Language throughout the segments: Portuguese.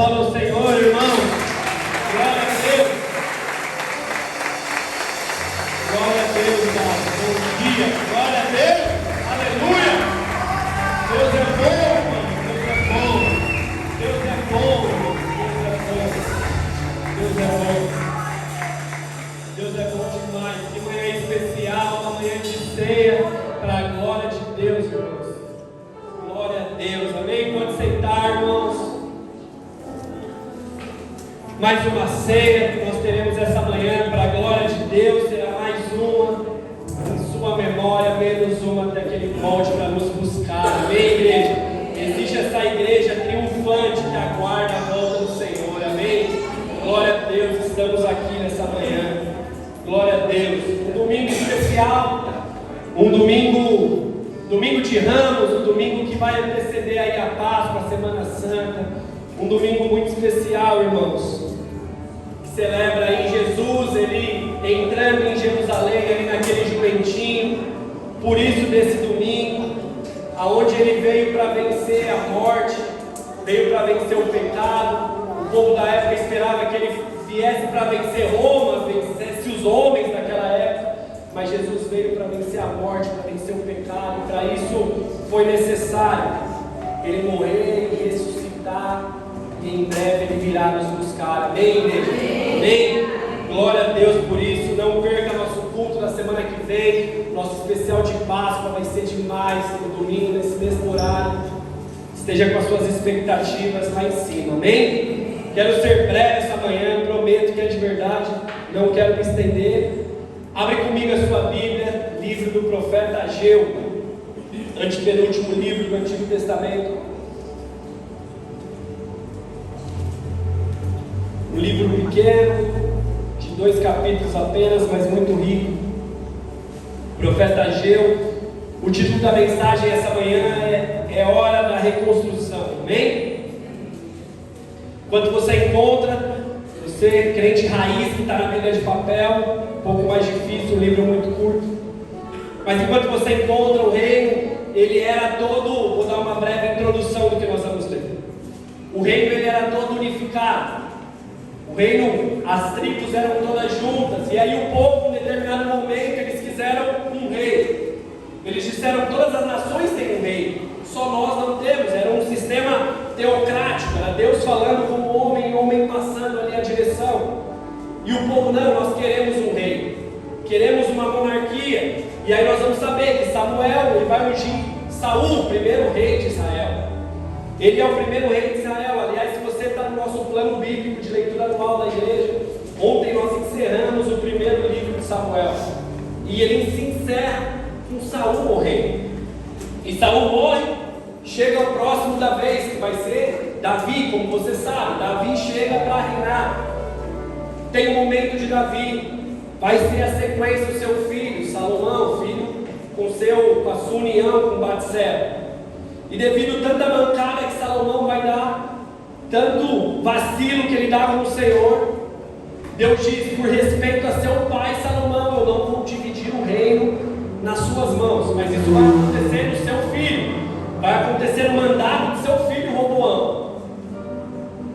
aplauda ao Senhor, irmão. Glória a Deus. Glória a Deus, Pai. Bom dia. Glória a Deus. Aleluia. Deus é bom, irmão. Deus é bom. Deus é bom. Deus é bom demais. Que manhã especial, uma manhã de ceia para a glória de Deus, irmãos. Glória a Deus. Amém? Pode sentar, irmãos. Mais uma ceia que nós teremos essa manhã para a glória de Deus. Será mais uma em sua memória, menos uma até que Ele volte para nos buscar. Amém, igreja? Existe essa igreja triunfante que aguarda a volta do Senhor. Amém? Glória a Deus, estamos aqui nessa manhã. Glória a Deus. Um domingo especial, um domingo de Ramos, um domingo que vai anteceder aí a Páscoa, a Semana Santa. Um domingo muito especial, irmãos, que celebra aí Jesus, ele entrando em Jerusalém, ali naquele jumentinho. Por isso desse domingo, aonde ele veio para vencer a morte, veio para vencer o pecado. O povo da época esperava que ele viesse para vencer Roma, vencesse os homens daquela época, mas Jesus veio para vencer a morte, para vencer o pecado. Para isso foi necessário ele morrer e ressuscitar. E em breve Ele virá nos buscar. Amém, igreja? Amém? Glória a Deus por isso. Não perca nosso culto na semana que vem. Nosso especial de Páscoa vai ser demais no domingo, nesse mesmo horário. Esteja com as suas expectativas lá em cima. Amém? Quero ser breve essa manhã. Prometo que é de verdade. Não quero me estender. Abre comigo a sua Bíblia. Livro do profeta Ageu. Antepenúltimo livro do Antigo Testamento. Um livro pequeno, de 2 capítulos apenas, mas muito rico. Profeta Ageu. O título da mensagem essa manhã é Hora da Reconstrução. Amém? Enquanto você encontra, você, crente raiz que está na Bíblia de papel, um pouco mais difícil, um livro muito curto. Mas enquanto você encontra, o reino, ele era todo, vou dar uma breve introdução do que nós vamos ler. O reino, ele era todo unificado. O reino, as tribos eram todas juntas, e aí o povo, em determinado momento, eles quiseram um rei. Eles disseram: todas as nações têm um rei, só nós não temos. Era um sistema teocrático, era Deus falando com o homem, e o homem passando ali a direção. E o povo: não, nós queremos um rei, queremos uma monarquia. E aí nós vamos saber que Samuel, ele vai ungir Saul, o primeiro rei de Israel. Ele é o primeiro rei de Israel. Aliás, se você está no nosso plano bíblico de leitura anual da igreja, ontem nós encerramos o primeiro livro de Samuel. E ele se encerra com Saul morrendo. E Saul morre, chega o próximo da vez, que vai ser Davi, como você sabe. Davi chega para reinar. Tem o momento de Davi. Vai ser a sequência o seu filho, Salomão, filho com a sua união com Batseba. E devido a tanta mancada que Salomão vai dar, tanto vacilo que ele dá com o Senhor, Deus diz: por respeito a seu pai Salomão, eu não vou dividir o reino nas suas mãos, mas isso vai acontecer no seu filho, vai acontecer no mandato do seu filho Roboão.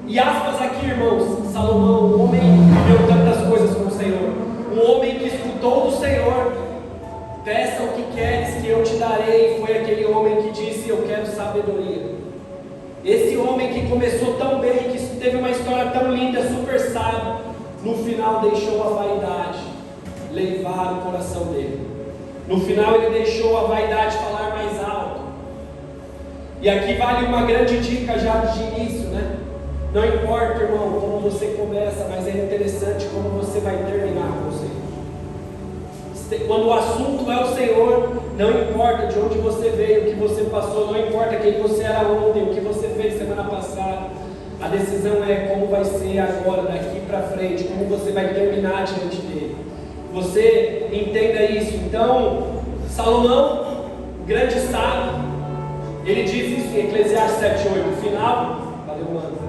E aspas aqui, irmãos, Salomão, um homem que viveu tantas coisas com o Senhor, um homem que escutou do Senhor: peça o que queres que eu te darei. Foi aquele homem que disse: eu quero sabedoria. Esse homem que começou tão bem, que teve uma história tão linda, super sábio, no final deixou a vaidade levar o coração dele. No final ele deixou a vaidade falar mais alto. E aqui vale uma grande dica já de início, né? Não importa, irmão, como você começa, mas é interessante como você vai terminar com o Senhor. Quando o assunto é o Senhor, não importa de onde você veio, o que você passou, não importa quem você era ontem, o que você fez semana passada. A decisão é como vai ser agora, daqui para frente, como você vai terminar diante dele. Você entenda isso. Então, Salomão, grande sábio, ele diz isso em Eclesiastes 7:8, no final. Valeu, mano.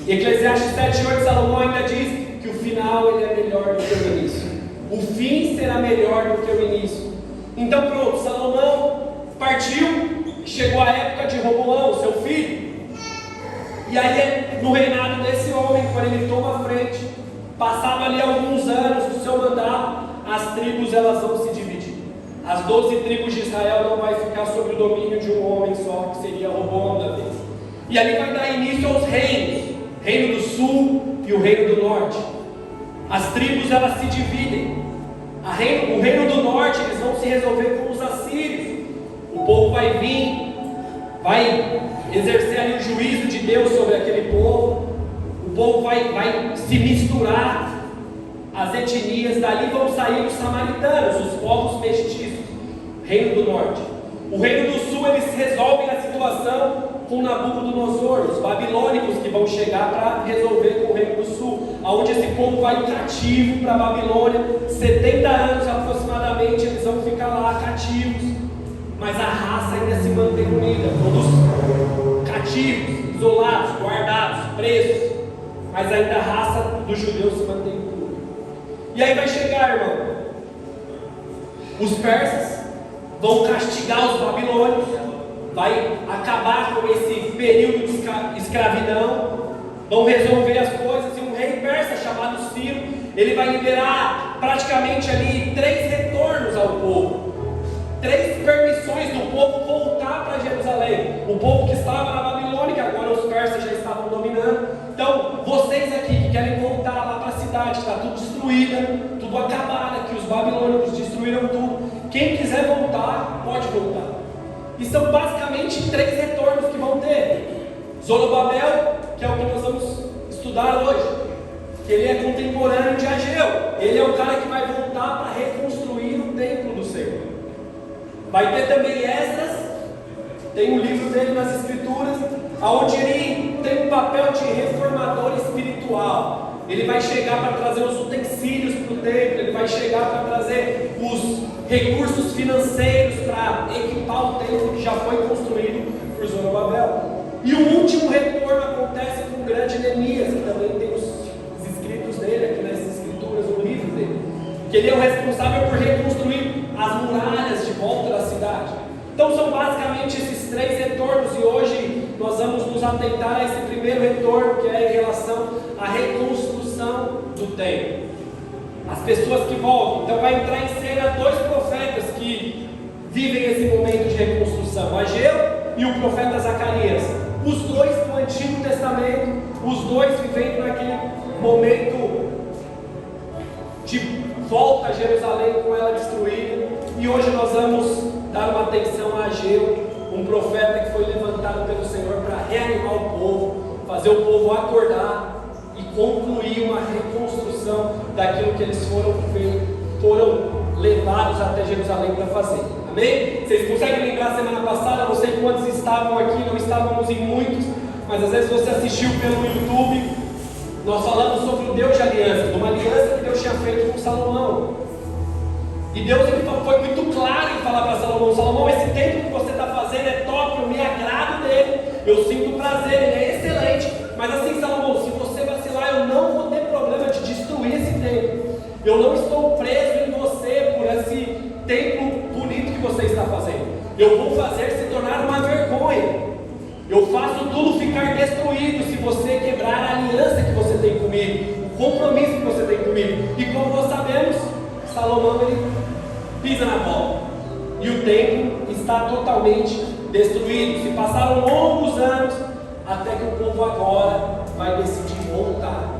Em Eclesiastes 7:8, Salomão ainda diz que o final ele é melhor do que o início. O fim será melhor do que o início. Então pronto, Salomão partiu, chegou a época de Roboão, seu filho. E aí, no reinado desse homem, quando ele toma a frente, passado ali alguns anos do seu mandato, as tribos elas vão se dividir. As 12 tribos de Israel não vai ficar sob o domínio de um homem só, que seria Roboão da vez. E ali vai dar início aos reinos, reino do sul e o reino do norte. As tribos elas se dividem. O reino do norte eles vão se resolver com os assírios. O povo vai vir, vai exercer ali o juízo de Deus sobre aquele povo. O povo vai se misturar. As etnias, dali vão sair os samaritanos, os povos mestiços. Reino do norte. O reino do sul, eles resolvem a situação com Nabucodonosor, os babilônicos que vão chegar para resolver com o reino do sul, aonde esse povo vai cativo para a Babilônia, 70 anos aproximadamente, eles vão ficar lá cativos, mas a raça ainda se mantém unida, todos cativos, isolados, guardados, presos, mas ainda a raça dos judeus se mantém unida. E aí vai chegar, irmão, os persas vão castigar os babilônios, vai acabar com esse período de escravidão, vão resolver as coisas, e um rei persa chamado Ciro, ele vai liberar praticamente ali 3 retornos ao povo, 3 permissões do povo voltar para Jerusalém. O povo que estava na Babilônia, que agora os persas já estavam dominando. Então, vocês aqui que querem voltar lá para a cidade, que está tudo destruída, tudo acabada, que os babilônicos destruíram tudo, quem quiser voltar, pode voltar. E são basicamente 3 retornos que vão ter. Zorobabel, que é o que nós vamos estudar hoje, que ele é contemporâneo de Ageu. Ele é o cara que vai voltar para reconstruir o templo do Senhor. Vai ter também Esdras, tem um livro dele nas Escrituras, onde ele tem um papel de reformador espiritual. Ele vai chegar para trazer os utensílios para o templo, ele vai chegar para trazer os recursos financeiros para equipar o templo que já foi construído por Zorobabel. E o último retorno acontece com o grande Neemias, que também tem os escritos dele aqui nas Escrituras, o livro dele, que ele é o responsável por reconstruir as muralhas de volta da cidade. Então são basicamente esses 3 retornos, e hoje nós vamos nos atentar a esse primeiro retorno, que é em relação à reconstrução do templo. As pessoas que voltam. Então vai entrar em cena 2 profetas que vivem esse momento de reconstrução, Ageu e o profeta Zacarias. Os 2 do Antigo Testamento, os 2 vivendo naquele momento de volta a Jerusalém com ela destruída. E hoje nós vamos dar uma atenção a Ageu, um profeta que foi levantado pelo Senhor para reanimar o povo, fazer o povo acordar e concluir uma reconstrução daquilo que eles foram levados até Jerusalém para fazer. Amém? Vocês conseguem lembrar semana passada? Não sei quantos estavam aqui, não estávamos em muitos, mas às vezes você assistiu pelo YouTube. Nós falamos sobre o Deus de aliança, de uma aliança que Deus tinha feito com Salomão. E Deus ele foi muito claro em falar para Salomão: Salomão, esse templo que você está fazendo é top, eu me agrado dele, eu sinto prazer, ele é excelente. Mas assim, Salomão, se você vacilar, eu não vou ter problema de destruir esse templo. Eu não estou preso em você por esse templo bonito que você está fazendo. Eu vou fazer se tornar uma vergonha. Eu faço tudo ficar destruído se você quebrar a aliança que você tem comigo, o compromisso que você tem comigo. E como nós sabemos, Salomão ele pisa na bola e o templo está totalmente destruído. Se passaram longos anos até que o povo agora vai decidir voltar.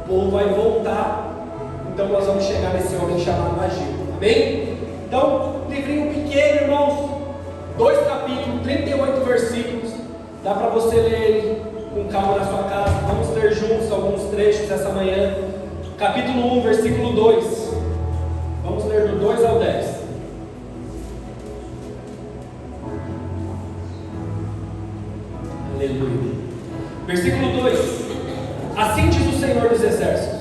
O povo vai voltar. Então nós vamos chegar nesse homem chamado Ageu. Amém? Então, livrinho pequeno, irmãos, 2 capítulos, 38 versículos. Dá para você ler ele com calma na sua casa. Vamos ler juntos alguns trechos essa manhã. Capítulo 1, versículo 2. Vamos ler do 2 ao 10. Aleluia. Versículo 2. Assim diz o Senhor dos Exércitos: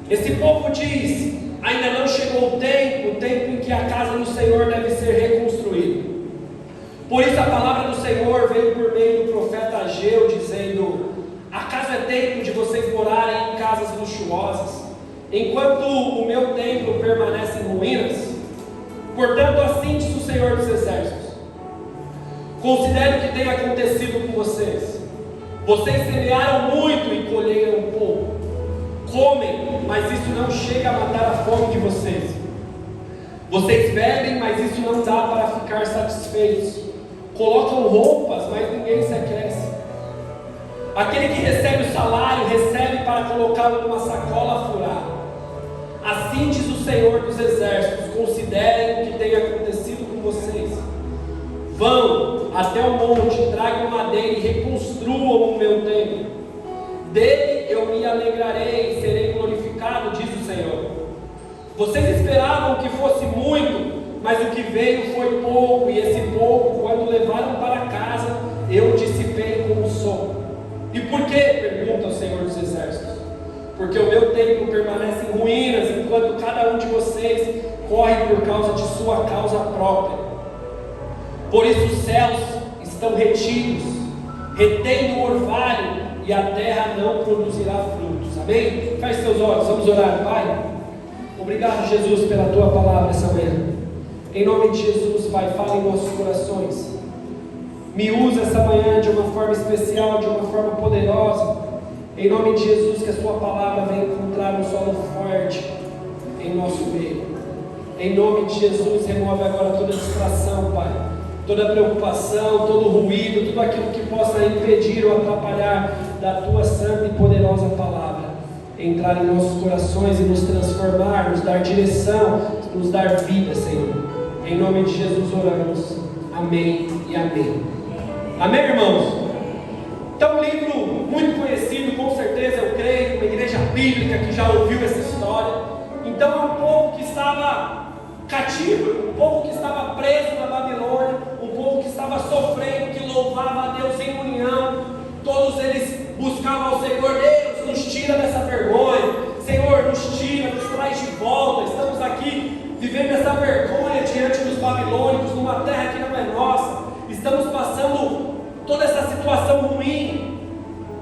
esse povo diz: ainda não chegou o tempo em que a casa do Senhor deve ser reconstruída. Por isso a palavra do Senhor veio por meio do profeta Ageu, dizendo: a casa é templo de vocês morarem em casas luxuosas, enquanto o meu templo permanece em ruínas. Portanto, assim diz o Senhor dos Exércitos: considere o que tem acontecido com vocês. Vocês semearam muito e colheram pouco. Comem, mas isso não chega a matar a fome de vocês. Vocês bebem, mas isso não dá para ficar satisfeitos. Colocam roupas, mas ninguém se aquece. Aquele que recebe o salário, recebe para colocá-lo numa sacola furada. Assim diz o Senhor dos Exércitos: considerem o que tem acontecido com vocês. Vão até o monte, tragam madeira e reconstruam o meu templo. Dele eu me alegrarei e serei glorificado, diz o Senhor. Vocês esperavam que fosse muito, mas o que veio foi pouco, e esse pouco, quando levaram para casa, eu dissipei como som. E por quê? Pergunta o Senhor dos Exércitos. Porque o meu templo permanece em ruínas, enquanto cada um de vocês corre por causa de sua causa própria. Por isso os céus estão retidos, retendo o orvalho, e a terra não produzirá frutos. Amém? Feche seus olhos, vamos orar. Pai, obrigado, Jesus, pela tua palavra essa manhã. Em nome de Jesus, Pai, fala em nossos corações. Me usa essa manhã de uma forma especial, de uma forma poderosa. Em nome de Jesus, que a sua palavra venha encontrar um solo forte em nosso meio. Em nome de Jesus, remove agora toda distração, Pai, toda preocupação, todo ruído, tudo aquilo que possa impedir ou atrapalhar da tua santa e poderosa palavra entrar em nossos corações e nos transformar, nos dar direção, nos dar vida, Senhor. Em nome de Jesus oramos. Amém e amém. Amém, irmãos? Então, um livro muito conhecido, com certeza, eu creio, uma igreja bíblica que já ouviu essa história. Então, é um povo que estava cativo, um povo que estava preso na Babilônia, um povo que estava sofrendo, que louvava a Deus em união. Todos eles buscavam ao Senhor: Deus, nos tira dessa vergonha, Senhor, nos tira, nos traz de volta. Estamos aqui vivendo essa vergonha diante dos babilônicos, numa terra que não é nossa. Estamos passando toda essa situação ruim.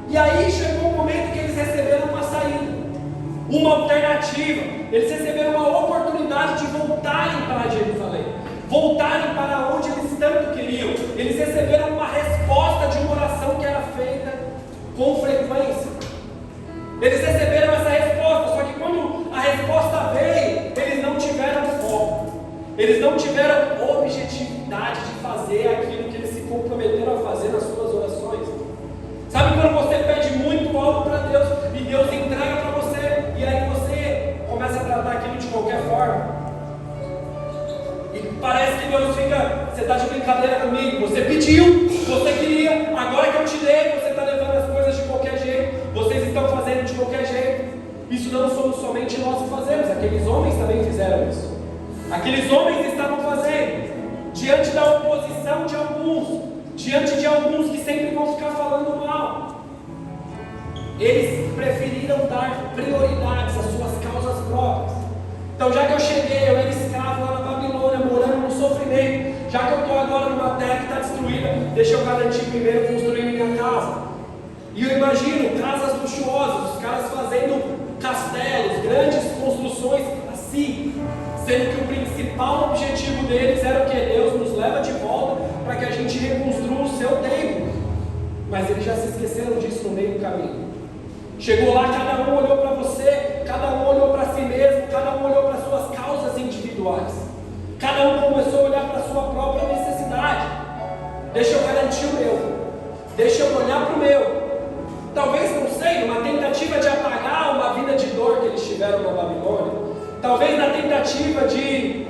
E aí chegou um momento que eles receberam uma saída, uma alternativa. Eles receberam uma oportunidade de voltarem para Jerusalém, voltarem para onde eles tanto queriam. Eles receberam uma resposta de uma oração que era feita com frequência. Eles receberam essa resposta, só que quando a resposta veio, eles não tiveram foco, eles não tiveram objetividade de fazer aquilo que eles se comprometeram a fazer nas suas orações. Sabe quando você pede muito algo para Deus e Deus entrega para você, e aí você começa a tratar aquilo de qualquer forma? E parece que Deus fica: você está de brincadeira comigo, você pediu, você queria, agora que eu te dei, você está levando as coisas de qualquer jeito, vocês estão fazendo de qualquer jeito. Isso não somos somente nós que fazemos, aqueles homens também fizeram isso. Aqueles homens estavam fazendo, diante da oposição de alguns, diante de alguns que sempre vão ficar falando mal. Eles preferiram dar prioridades às suas causas próprias. Então, já que eu cheguei, eu era escravo lá na Babilônia, morando no sofrimento, já que eu estou agora numa terra que está destruída, deixa eu garantir primeiro construir minha casa. E eu imagino casas luxuosas, os caras fazendo castelos, grandes construções assim, sendo que o principal objetivo deles era o que? Deus nos leva de volta para que a gente reconstrua o seu templo. Mas eles já se esqueceram disso no meio do caminho. Chegou lá, cada um olhou para você, cada um olhou para si mesmo, cada um olhou para suas causas individuais, cada um começou a olhar para a sua própria necessidade. Deixa eu garantir o meu, deixa eu olhar para o meu. Talvez, não sei, uma tentativa de apagar uma vida de dor que eles tiveram na Babilônia, talvez na tentativa de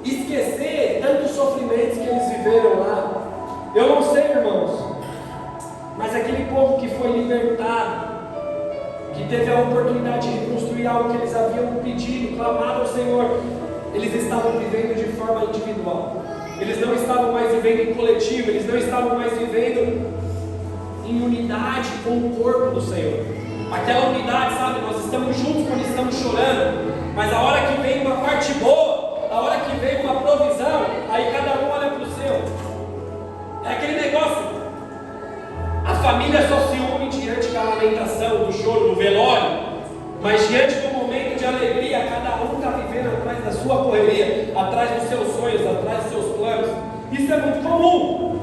esquecer tantos sofrimentos que eles viveram lá. Eu não sei, irmãos, mas aquele povo que foi libertado, que teve a oportunidade de reconstruir algo que eles haviam pedido, clamado ao Senhor, eles estavam vivendo de forma individual. Eles não estavam mais vivendo em coletivo, eles não estavam mais vivendo em unidade com o corpo do Senhor. Aquela unidade, sabe, nós estamos juntos quando estamos chorando, mas a hora que vem uma parte boa, a hora que vem uma provisão, aí cada um olha para o seu. É aquele negócio. A família só se une diante da lamentação, do choro, do velório, mas diante do momento de alegria, cada um está vivendo atrás da sua correria, atrás dos seus sonhos, atrás dos seus planos. Isso é muito comum.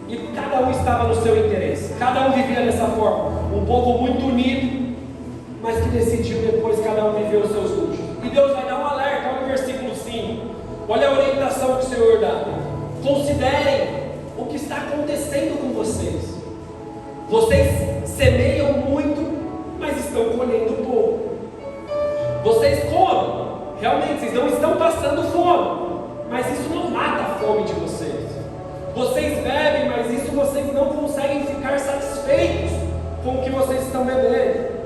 E cada cada um estava no seu interesse, cada um vivia dessa forma. Um povo muito unido, mas que decidiu depois cada um viver os seus luxos. E Deus vai dar um alerta, olha o versículo 5. Olha a orientação que o Senhor dá. Considerem o que está acontecendo com vocês. Vocês semeiam muito, mas estão colhendo pouco. Vocês comem, realmente vocês não estão passando fome, mas isso não mata a fome de vocês. Vocês bebem, mas isso vocês não conseguem ficar satisfeitos com o que vocês estão bebendo.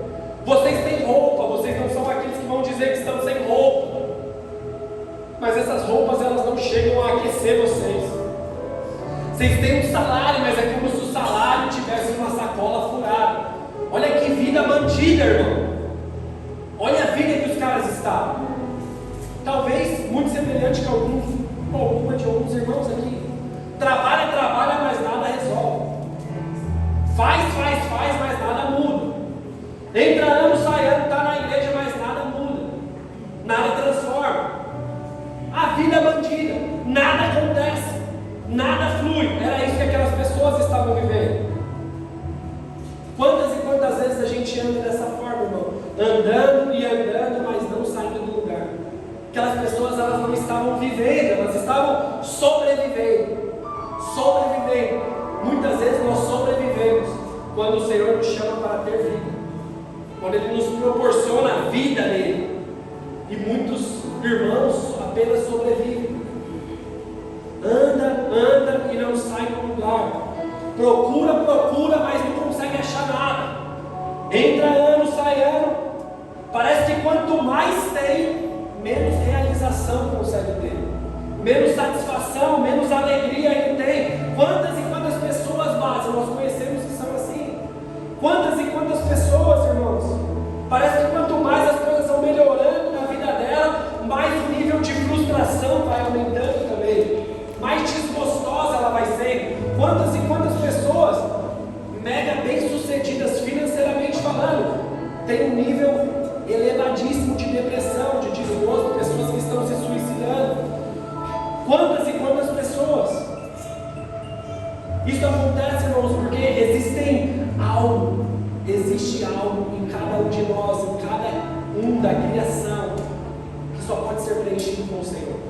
Vocês têm roupa, vocês não são aqueles que vão dizer que estão sem roupa, mas essas roupas elas não chegam a aquecer vocês. Vocês têm um salário, mas é como se o salário tivesse uma sacola furada. Olha que vida bandida, irmão. Olha a vida que os caras estavam. Talvez muito semelhante com alguma de alguns irmãos aqui. Trabalha, mas nada resolve. Faz, mas nada muda. Entra ano, sai ano, está na igreja, mas nada muda. Nada transforma. A vida é bandida. Nada acontece. Nada flui. Era isso que aquelas pessoas estavam vivendo. Quantas e quantas vezes a gente anda dessa forma, irmão? Andando e andando, mas não saindo do lugar. Aquelas pessoas, elas não estavam vivendo, elas estavam sobrevivendo. Muitas vezes nós sobrevivemos quando o Senhor nos chama para ter vida, quando Ele nos proporciona a vida nele. E muitos irmãos apenas sobrevivem. Anda e não sai do lugar. Procura, mas não consegue achar nada. Entra ano, sai ano. Parece que quanto mais tem, menos realização consegue ter, menos satisfação, menos alegria ele tem. Quantas e quantas pessoas, base, nós conhecemos que são assim. Quantas e quantas pessoas, irmãos, parece que quanto mais as coisas vão melhorando na vida dela, mais o nível de frustração vai aumentando também, mais desgostosa ela vai ser. Quantas e quantas pessoas, mega bem sucedidas financeiramente falando, tem um nível elevadíssimo de depressão, de desgosto, pessoas que estão se suicidando. Quantas e quantas pessoas? Isso acontece, irmãos, porque existe algo em cada um de nós, em cada um da criação, que só pode ser preenchido com o Senhor.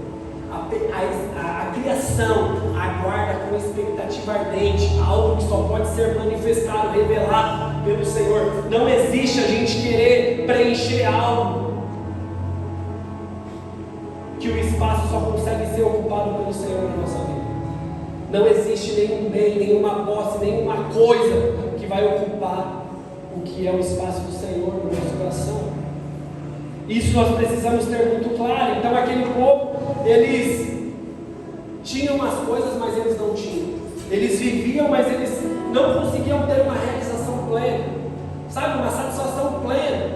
A criação aguarda com expectativa ardente algo que só pode ser manifestado, revelado pelo Senhor. Não existe a gente querer preencher algo que o espaço só consegue ser ocupado pelo Senhor na nossa vida. Não existe nenhum bem, nenhuma posse, nenhuma coisa que vai ocupar o que é o espaço do Senhor no nosso coração. Isso nós precisamos ter muito claro. Então aquele povo, eles tinham as coisas, mas eles não tinham. Eles viviam, mas eles não conseguiam ter uma realização plena, sabe, uma satisfação plena.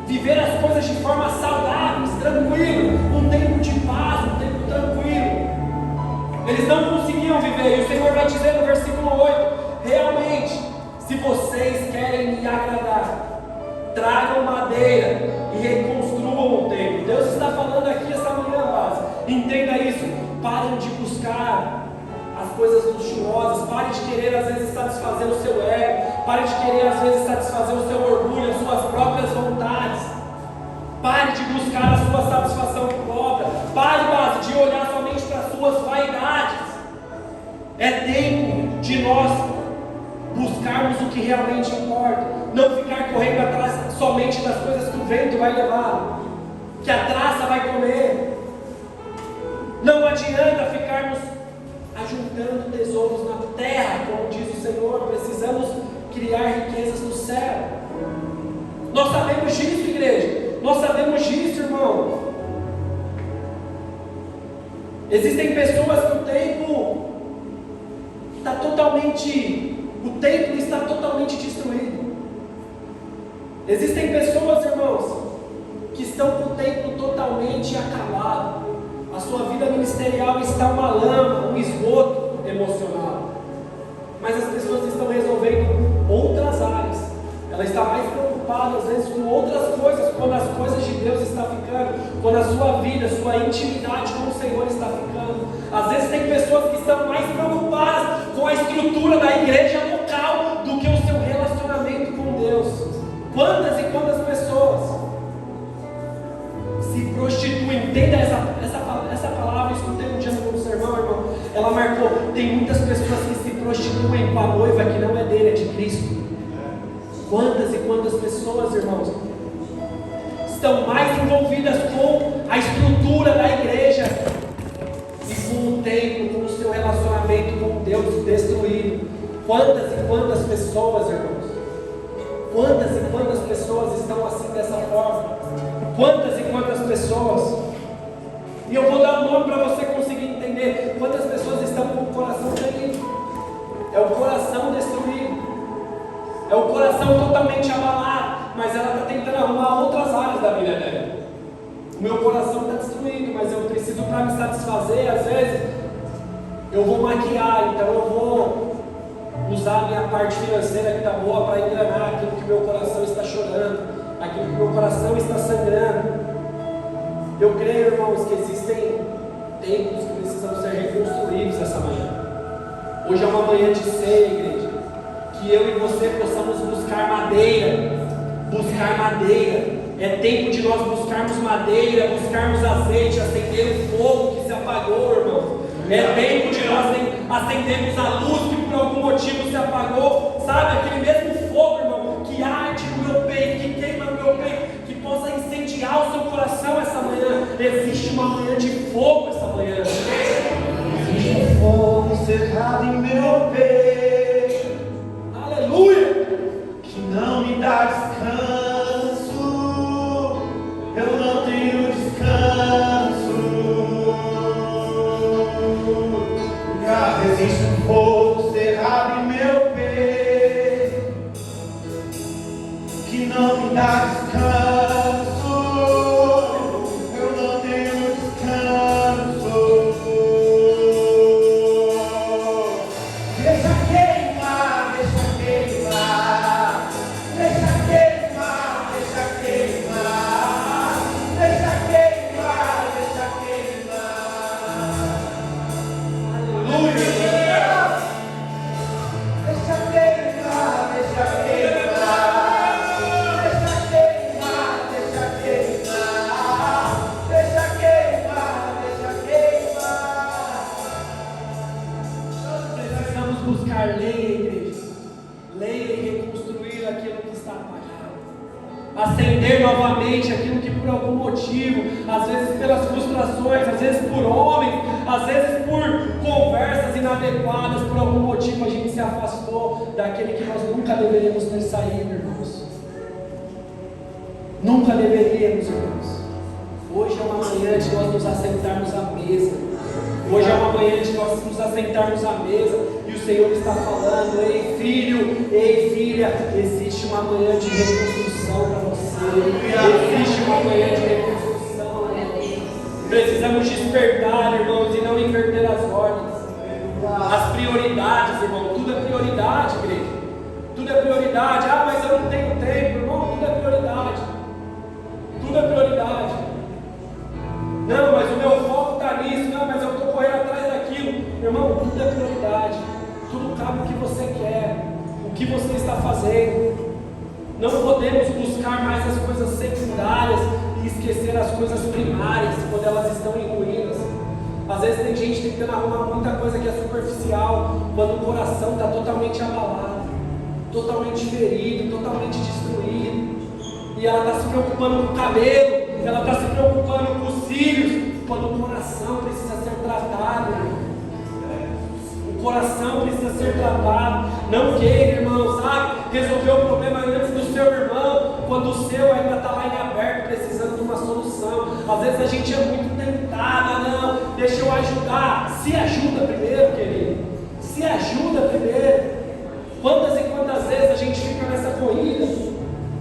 Viver as coisas de forma saudável, tranquilo, um tempo de paz, um tempo tranquilo. Eles não conseguiam viver. E o Senhor vai dizer no versículo 8: realmente, se vocês querem me agradar, tragam madeira e reconstruam o templo. Deus está falando aqui essa manhã, base. Entenda isso. Parem de buscar as coisas luxuosas. Parem de querer às vezes satisfazer o seu ego. Parem de querer às vezes satisfazer o seu orgulho, as suas próprias vontades. Pare de buscar a sua satisfação própria. Pare, base, de olhar somente para as suas vaidades. É tempo de nós buscarmos o que realmente importa. Não ficar correndo atrás somente das coisas que o vento vai levar, que a traça vai comer. Não adianta ficarmos ajuntando tesouros na terra, como diz o Senhor. Precisamos criar riquezas no céu. Nós sabemos disso, igreja. Nós sabemos disso, irmão. Existem pessoas que o templo está totalmente destruído. Existem pessoas, irmãos, que estão com o templo totalmente acabado. A sua vida ministerial está uma lama, um esgoto emocional. Mas as pessoas estão resolvendo outras áreas. Ela está mais preocupada às vezes com outras coisas, quando as coisas de Deus estão ficando, quando a sua vida, sua intimidade com o Senhor está ficando. Às vezes tem pessoas que estão mais preocupadas com com a estrutura da igreja local do que o seu relacionamento com Deus. Quantas e quantas pessoas se prostituem? Entenda essa palavra, eu escutei um dia no sermão, irmão. Ela marcou: tem muitas pessoas que se prostituem com a noiva que não é dele, é de Cristo. Quantas e quantas pessoas, irmãos, estão mais envolvidas com a estrutura da igreja e com o templo, com o seu relacionamento com Deus destruído. Quantas e quantas pessoas, irmãos, quantas e quantas pessoas estão assim dessa forma? Quantas e quantas pessoas? E eu vou dar um nome para você conseguir entender quantas pessoas estão com o coração ferido. É o coração destruído, é o coração totalmente abalado, mas ela está tentando arrumar outras áreas da vida dela. O meu coração está destruído, mas eu preciso, para me satisfazer, às vezes eu vou maquiar, então eu vou usar a minha parte financeira que está boa para enganar aquilo que meu coração está chorando, aquilo que meu coração está sangrando. Eu creio, irmãos, que existem templos que precisam ser reconstruídos essa manhã. Hoje é uma manhã de ceia, igreja, que eu e você possamos buscar madeira. Buscar madeira. É tempo de nós buscarmos madeira, buscarmos azeite, acender o fogo que se apagou, irmão. É tempo de nós acendermos a luz que por algum motivo se apagou. Sabe, aquele mesmo fogo, irmão, que arde no meu peito, que queima no meu peito, que possa incendiar o seu coração essa manhã. Existe uma manhã de fogo essa manhã. Existe um fogo cerrado em meu peito. Aleluia! Que não me dá descanso. Eu não tenho descanso. Existe um fogo cerrado em meu peito que não me dá descanso. Eu não tenho descanso. Deixa queimar, deixa queimar. Deixa queimar, deixa queimar. Deixa queimar, deixa queimar. Aleluia. Deixa queimar, deixa queimar. Deixa queimar, deixa queimar. Deixa queimar, deixa queimar. Nós precisamos buscar lenha, igreja. Lenha e reconstruir aquilo que está apagado. Acender novamente aquilo que por algum motivo, às vezes pelas frustrações, às vezes por homens, às vezes por conversas inadequadas, por algum motivo a gente se afastou daquele que nós nunca deveríamos ter saído, irmãos. Nunca deveríamos, irmãos. Hoje é uma manhã de nós nos assentarmos à mesa. Hoje é uma manhã de nós nos assentarmos à mesa e o Senhor está falando: ei filho, ei filha, existe uma manhã de reconstrução para você. Existe uma manhã de reconstrução. Precisamos despertar, irmãos, e não inverter as ordens. As prioridades, irmão, tudo é prioridade, igreja. Tudo é prioridade. Ah, mas eu não tenho tempo, irmão, tudo é prioridade. Tudo é prioridade. Não, mas o meu foco está nisso. Não, mas eu estou correndo atrás daquilo. Irmão, tudo é prioridade. Tudo cabe o que você quer, o que você está fazendo. Não podemos buscar mais as coisas secundárias e esquecer as coisas primárias quando elas estão em ruínas. Às vezes tem gente tentando arrumar muita coisa que é superficial, quando o coração está totalmente abalado, totalmente ferido, totalmente destruído. E ela está se preocupando com o cabelo, ela está se preocupando com os cílios, quando o coração precisa ser tratado. O coração precisa ser tratado. Não queira, irmão, sabe, resolver o problema antes do seu irmão, quando o seu ainda está lá em aberto, precisando de uma solução. Às vezes a gente é muito tentada. Não, deixa eu ajudar. Se ajuda primeiro, querido. Se ajuda primeiro. Quantas e quantas vezes a gente fica nessa corrida?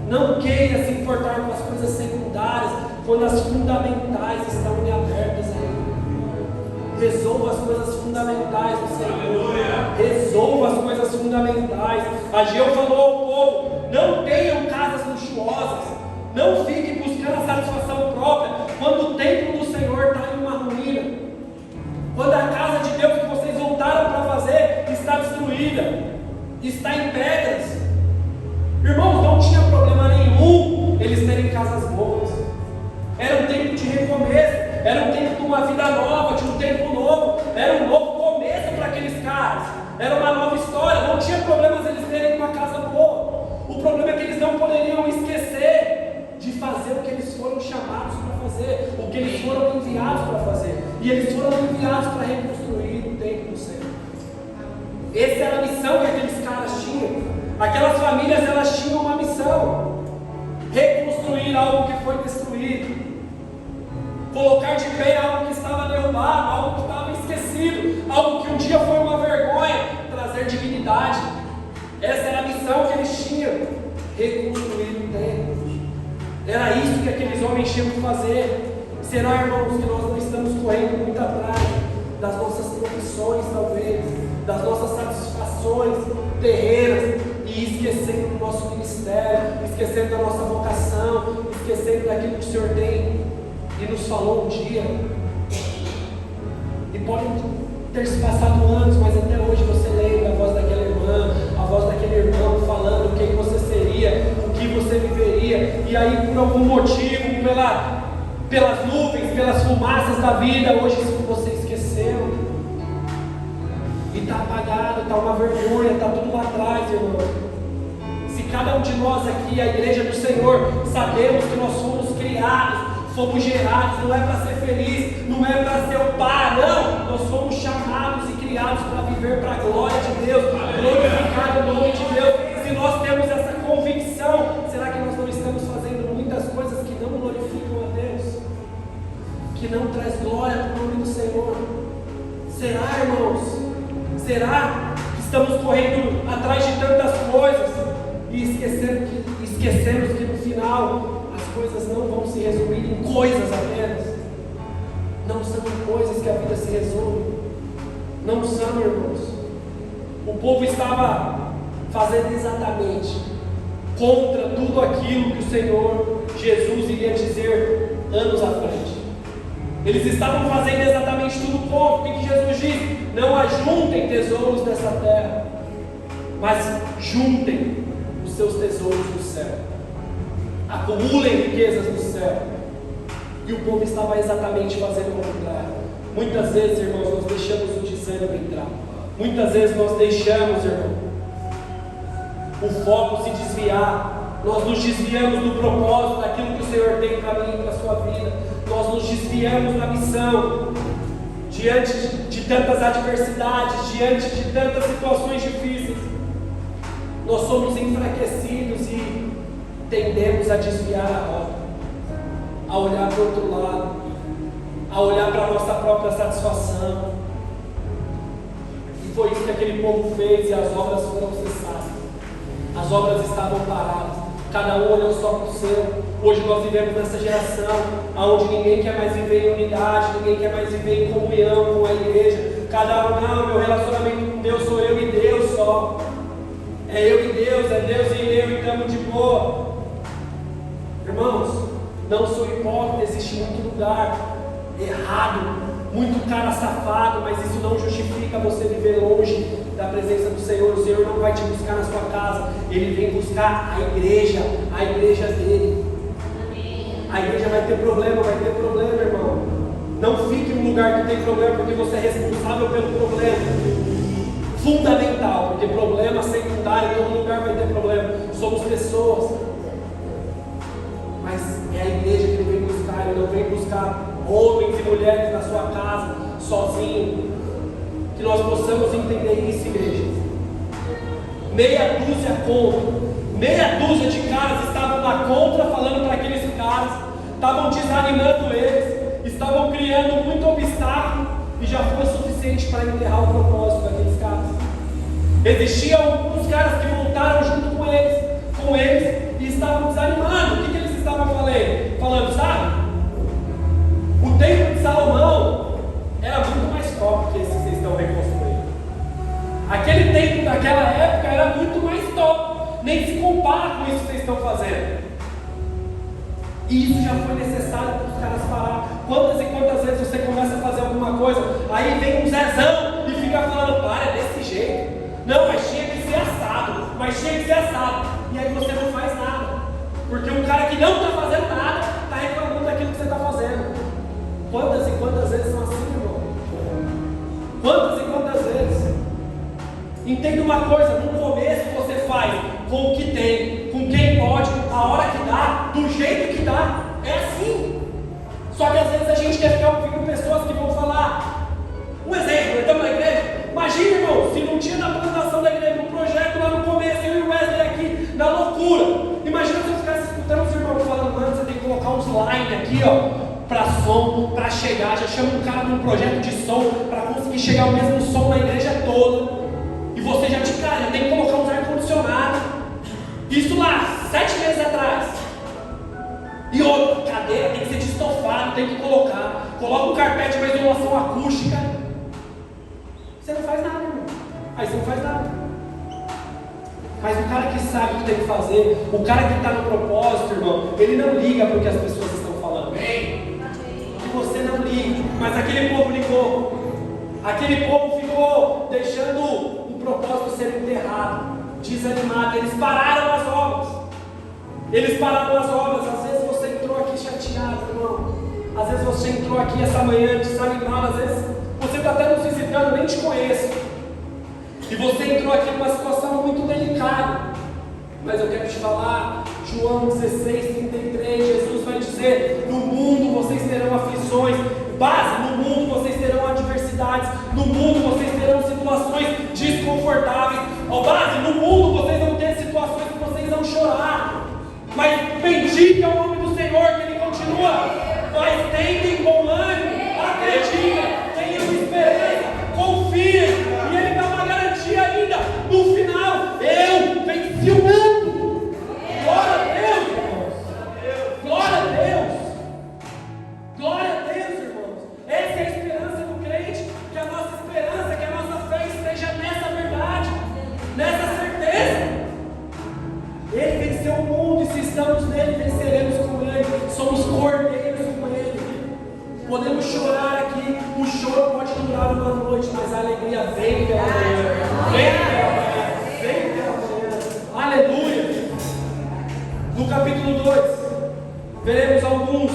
Não queira se importar com as coisas secundárias, quando as fundamentais estão em abertas ainda. Resolva as coisas fundamentais do Senhor. Resolva as coisas fundamentais. Ageu falou ao povo: não tenham casas luxuosas. Não fiquem buscando a satisfação própria quando o templo do Senhor está em uma ruína. Quando a casa de Deus que vocês voltaram para fazer está destruída. destruída, está em pedras. Irmãos, não tinha problema nenhum eles terem casas boas. Era um tempo de recomeço, era um tempo de uma vida nova, de um tempo novo, era um novo começo para aqueles caras, era uma nova história. Não tinha problemas eles terem uma casa boa. O problema é que eles não poderiam esquecer de fazer o que eles foram chamados para fazer, o que eles foram enviados para fazer. E eles foram enviados para reconstruir o templo do Senhor. Essa era a missão que aqueles caras tinham. Aquelas famílias, elas tinham uma missão: reconstruir algo que foi destruído, colocar de pé algo que estava derrubado, algo que estava esquecido, algo que um dia foi uma vergonha, trazer dignidade. Essa era a missão que eles tinham: reconstruir o templo. Era isso que aqueles homens tinham que fazer. Será, irmãos, que nós não estamos correndo muito atrás das nossas profissões, talvez, das nossas satisfações terrenas, e esquecendo do nosso ministério, esquecendo da nossa vocação, esquecendo daquilo que o Senhor tem e nos falou um dia? E podem ter se passado anos, mas até hoje você lembra a voz daquela irmã, a voz daquele irmão falando quem você seria, o que você viveria, e aí por algum motivo, pelas nuvens, pelas fumaças da vida, hoje você esqueceu. E está apagado, está uma vergonha, está tudo lá atrás, irmão. Se cada um de nós aqui, a igreja do Senhor, sabemos que nós fomos criados, fomos gerados, não é para ser feliz, não é para ser o pá, não. Nós fomos chamados e criados para viver para a glória de Deus, glorificar o nome de Deus. Se nós temos essa convicção, será que nós não estamos fazendo muitas coisas que não glorificam a Deus? Que não traz glória para o nome do Senhor? Será, irmãos? Será que estamos correndo atrás de tantas coisas e esquecemos que no final as coisas não vão se resumir em coisas apenas? Não são em coisas que a vida se resume. Não são, irmãos. O povo estava fazendo exatamente contra tudo aquilo que o Senhor Jesus iria dizer anos à frente. Eles estavam fazendo exatamente tudo contra. O que Jesus disse? Não ajuntem tesouros nessa terra, mas juntem os seus tesouros no céu. Acumulem riquezas no céu. E o povo estava exatamente fazendo o contrário. Muitas vezes, irmãos, nós deixamos o desânimo entrar. Muitas vezes nós deixamos, irmão, o foco se desviar. Nós nos desviamos do propósito, daquilo que o Senhor tem para mim e para a sua vida. Nós nos desviamos da missão. Diante de tantas adversidades, diante de tantas situações difíceis, nós somos enfraquecidos e tendemos a desviar a rota, a olhar para o outro lado, a olhar para a nossa própria satisfação. E foi isso que aquele povo fez, e as obras foram cessadas. As obras estavam paradas. Cada um olhou só para o seu. Hoje nós vivemos nessa geração onde ninguém quer mais viver em unidade, ninguém quer mais viver em comunhão com a igreja. Cada um, não, meu relacionamento com Deus sou eu e Deus só. É eu e Deus, é Deus e eu, e estamos de boa. Irmãos, não sou hipócrita, existe muito lugar errado, muito cara safado, mas isso não justifica você viver longe da presença do Senhor. O Senhor não vai te buscar na sua casa, Ele vem buscar a igreja dele. A igreja vai ter problema, irmão. Não fique em um lugar que tem problema, porque você é responsável pelo problema fundamental, porque problema secundário, em todo lugar vai ter problema. Somos pessoas, mas é a igreja que Ele vem buscar. Ele não vem buscar homens e mulheres na sua casa, sozinho. Que nós possamos entender isso, igreja. Meia dúzia de caras estavam na contra, falando para aqueles caras, estavam desanimando eles, estavam criando muito obstáculo, e já foi suficiente para enterrar o propósito daqueles caras. Existiam alguns caras que voltaram junto com eles e estavam desanimando. O que eles estavam falando, sabe? O templo de Salomão era muito mais top que esse que vocês estão reconstruindo. Aquele templo daquela época era muito mais top. Nem se compara com isso que vocês estão fazendo. E isso já foi necessário para os caras parar. Quantas e quantas vezes você começa a fazer alguma coisa, aí vem um Zezão e fica falando, para, é desse jeito. Não, mas tinha que ser assado, e aí você não faz nada, porque um cara que não está fazendo nada, está reclamando daquilo que você está fazendo. Quantas e quantas vezes são assim, irmão? Quantas e quantas vezes? Entenda uma coisa, no começo você faz com o que tem, com quem pode, a hora que dá, do jeito que dá, é assim. Só que às vezes a gente quer ficar ouvindo pessoas que vão falar. Um exemplo, estamos na igreja. Imagina, irmão, se não tinha na plantação da igreja, um projeto lá no começo, eu e o Wesley aqui, na loucura. Imagina se eu ficasse escutando os irmãos falando, mano, você tem que colocar uns line aqui, ó, para som, para chegar. Já chama um cara num projeto de som, para conseguir chegar ao mesmo som na igreja toda. E você já tem que colocar uns ar-condicionado. Isso lá, 7 meses atrás. E outra, cadeira tem que ser de estofado, tem que colocar. Coloca um carpete para isolação acústica. Você não faz nada, irmão. Aí você não faz nada. Mas o cara que sabe o que tem que fazer, o cara que está no propósito, irmão, ele não liga para o que as pessoas estão falando. Bem, que você não liga. Mas aquele povo ligou. Aquele povo ficou deixando o propósito ser enterrado, desanimado. Eles pararam as obras. Às vezes você entrou aqui chateado, irmão. Às vezes você entrou aqui essa manhã desanimado. Às vezes você está até nos visitando, nem te conheço. E você entrou aqui numa situação muito delicada. Mas eu quero te falar, João 16:33, Jesus vai dizer: no mundo vocês terão aflições. Base, no mundo vocês terão adversidades. No mundo vocês terão situações desconfortáveis. Base, no mundo vocês vão ter situações que vocês vão chorar. Mas bendito é o nome do Senhor, que Ele continua. Mas tentem bom ânimo, acredita, tenham esperança, confiem. E Ele dá uma garantia ainda. No final, eu venci o mundo. Glória a Deus, irmãos. Glória a Deus. Glória a Deus, irmãos. Essa é a esperança do crente. Que a nossa esperança, que a nossa fé esteja nessa verdade, nessa certeza. Ele venceu o mundo, e se estamos nele, venceremos com ele. Somos cordeiros com ele. Podemos chorar aqui. O choro pode durar uma noite, mas a alegria vem pela manhã. Vem pela manhã. Aleluia. No capítulo 2, veremos alguns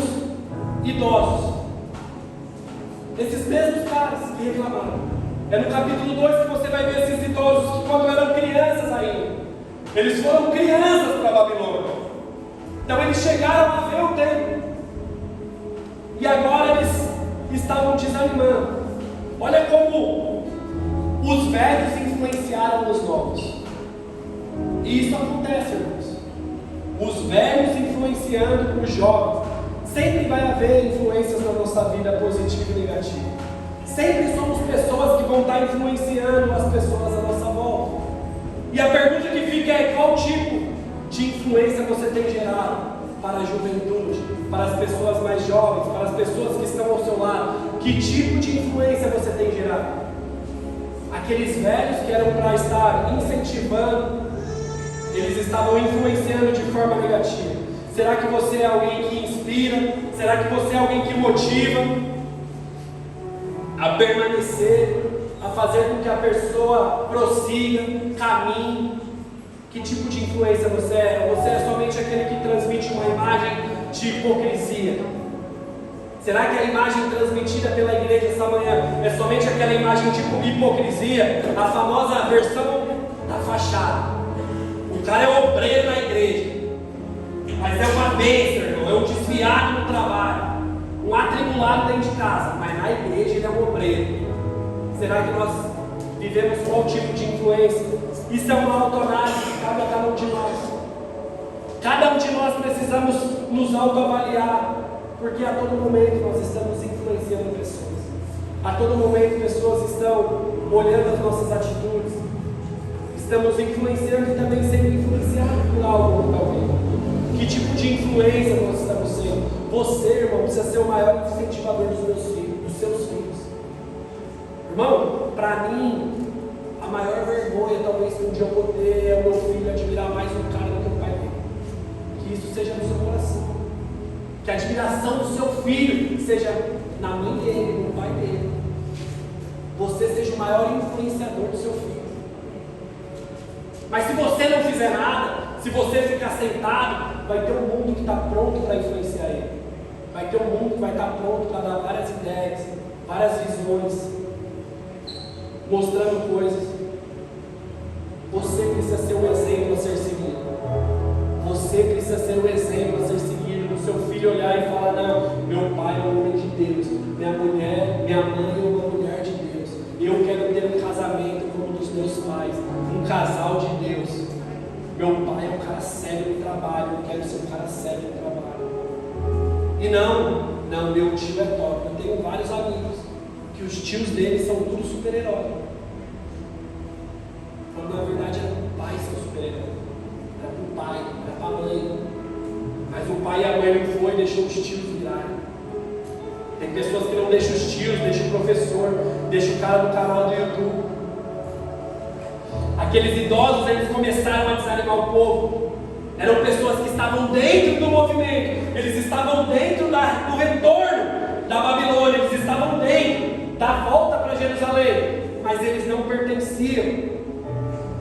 idosos. Esses mesmos caras que reclamaram. É no capítulo 2 que você vai ver esses idosos que, quando eram crianças ainda, eles foram crianças para a Babilônia. Então eles chegaram a ver o templo. E agora eles estavam desanimando. Olha como os velhos influenciaram os novos. E isso acontece, irmãos. Os velhos influenciando os jovens. Sempre vai haver influências na nossa vida, positiva e negativa. Sempre somos pessoas que vão estar influenciando as pessoas à nossa volta. E a pergunta que fica é: qual tipo de influência você tem gerado para a juventude, para as pessoas mais jovens, para as pessoas que estão ao seu lado? Que tipo de influência você tem gerado? Aqueles velhos que eram para estar incentivando, eles estavam influenciando de forma negativa. Será que você é alguém que inspira? Será que você é alguém que motiva a permanecer, a fazer com que a pessoa prossiga, caminhe? Que tipo de influência você é? Ou você é somente aquele que transmite uma imagem de hipocrisia? Será que a imagem transmitida pela igreja essa manhã é somente aquela imagem de hipocrisia? A famosa versão da fachada. O cara é obreiro na igreja, mas é uma bênção, irmão. É um desviado no trabalho, um atribulado dentro de casa, mas na igreja ele é um obreiro. Será que nós vivemos qual tipo de influência? Isso é uma autoanálise que cabe a cada um de nós. Cada um de nós precisamos nos autoavaliar, porque a todo momento nós estamos influenciando pessoas. A todo momento pessoas estão olhando as nossas atitudes. Estamos influenciando e também sendo influenciados por algo que está ouvindo. Que tipo de influência nós estamos sendo? Você, irmão, precisa ser o maior incentivador dos seus filhos. Irmão, para mim, a maior vergonha talvez que um dia eu vou ter é o meu filho admirar mais um cara do que o pai dele. Que isso seja no seu coração. Que a admiração do seu filho seja na mãe dele, no pai dele. Você seja o maior influenciador do seu filho. Mas se você não fizer nada, se você ficar sentado, vai ter um mundo que está pronto para influenciar ele. Vai ter um mundo que vai estar pronto para dar várias ideias, várias visões, mostrando coisas. Você precisa ser um exemplo a ser seguido. Você precisa ser um exemplo a ser seguido. O seu filho olhar e falar: não, meu pai é um homem de Deus, minha mãe é uma mulher de Deus. Eu quero ter um casamento como o dos meus pais, um casal de Deus. Meu pai é um cara sério no trabalho, eu quero ser um cara sério no trabalho. E não, meu tio é top. Eu tenho vários amigos que os tios deles são tudo super-herói. Quando na verdade era o pai ser super-herói. Era pro pai, era pra mãe. Mas o pai e a mãe não foi e deixou os tios virarem. Tem pessoas que não deixam os tios, deixam o professor, deixam o cara no canal do YouTube. Aqueles idosos, eles começaram a desanimar o povo. Eram pessoas que estavam dentro do movimento, eles estavam dentro do retorno da Babilônia, eles estavam dentro da volta para Jerusalém, mas eles não pertenciam.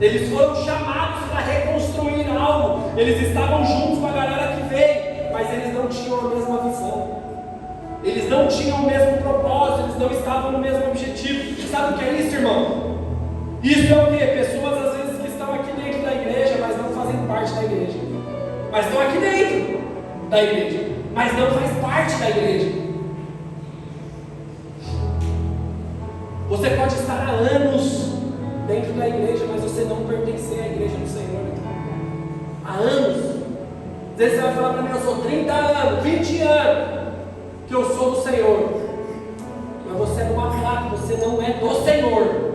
Eles foram chamados para reconstruir algo, eles estavam juntos com a galera que veio, mas eles não tinham a mesma visão, eles não tinham o mesmo propósito, eles não estavam no mesmo objetivo. Sabe o que é isso, irmão? Isso é o quê? Pessoas às vezes que estão aqui dentro da igreja, mas não fazem parte da igreja. Mas estão aqui dentro da igreja, mas não faz parte da igreja. Você pode estar há anos dentro da igreja, mas você não pertencer à igreja do Senhor. Há anos. Às vezes você vai falar para mim: eu sou 30 anos, 20 anos que eu sou do Senhor. Mas você é uma placa, você não é do Senhor.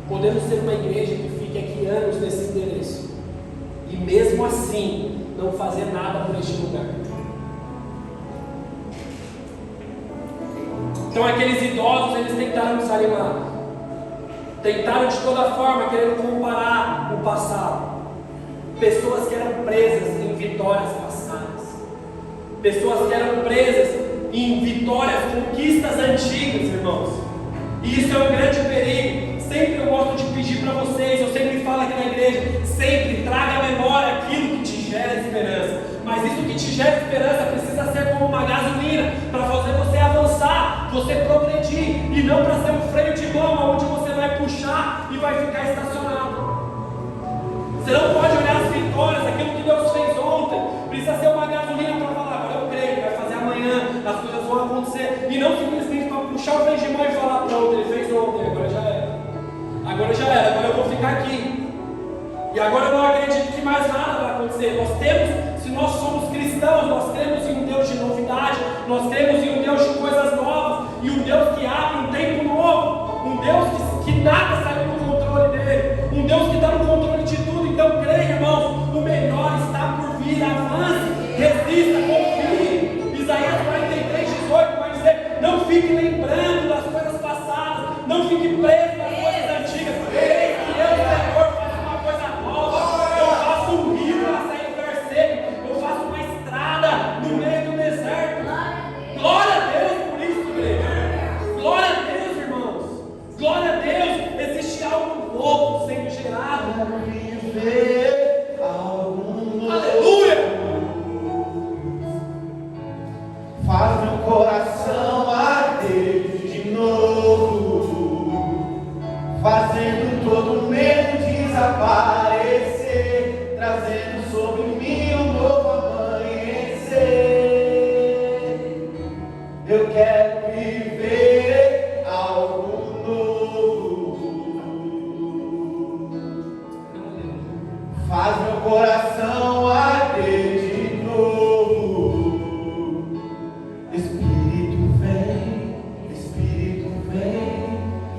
Podemos ser uma igreja que fique aqui anos nesse endereço e mesmo assim não fazer nada por este lugar. Então aqueles idosos, eles tentaram desanimar, tentaram de toda forma, querendo comparar o passado. Pessoas que eram presas em vitórias passadas, pessoas que eram presas em vitórias, conquistas antigas, irmãos. E isso é um grande perigo. Sempre eu gosto de pedir para vocês, eu sempre falo aqui na igreja, sempre traga à memória aquilo que te gera esperança. Mas isso que te gera esperança precisa ser como uma gasolina, para fazer você avançar, você progredir, e não para ser um freio de mão, onde você vai puxar e vai ficar estacionado. Você não pode olhar as vitórias, aquilo que Deus fez ontem, precisa ser uma gasolina para falar: agora eu creio, vai fazer amanhã, as coisas vão acontecer, e não simplesmente para puxar o freio de mão e falar: pronto, ele fez ontem, agora já era. Agora já era, agora eu vou ficar aqui. E agora eu não acredito que mais nada vai acontecer. Se nós somos cristãos, nós cremos em um Deus de novidade, nós cremos em um Deus de coisas novas, e um Deus que abre um tempo novo, um Deus que nada sai do controle dele, um Deus que está no controle de tudo. Então creia, irmãos, o melhor está por vir. Avance, resista, confie. Isaías 43:18 vai dizer: não fique lembrando das coisas passadas, não fique preso nas coisas antigas. Eis que eu, Senhor, faço uma coisa nova. Eu faço um rio para sair do lugar seco. Eu faço uma estrada no meio do deserto. Glória a Deus por isso, igreja. Glória a Deus, irmãos. Glória a Deus. Existe algo novo sendo gerado. Aleluia. Faz meu coração arder de novo, fazendo todo medo desaparecer, trazendo sobre mim um novo amanhecer. Eu quero viver algo novo. Faz meu coração arder de novo. Espírito vem,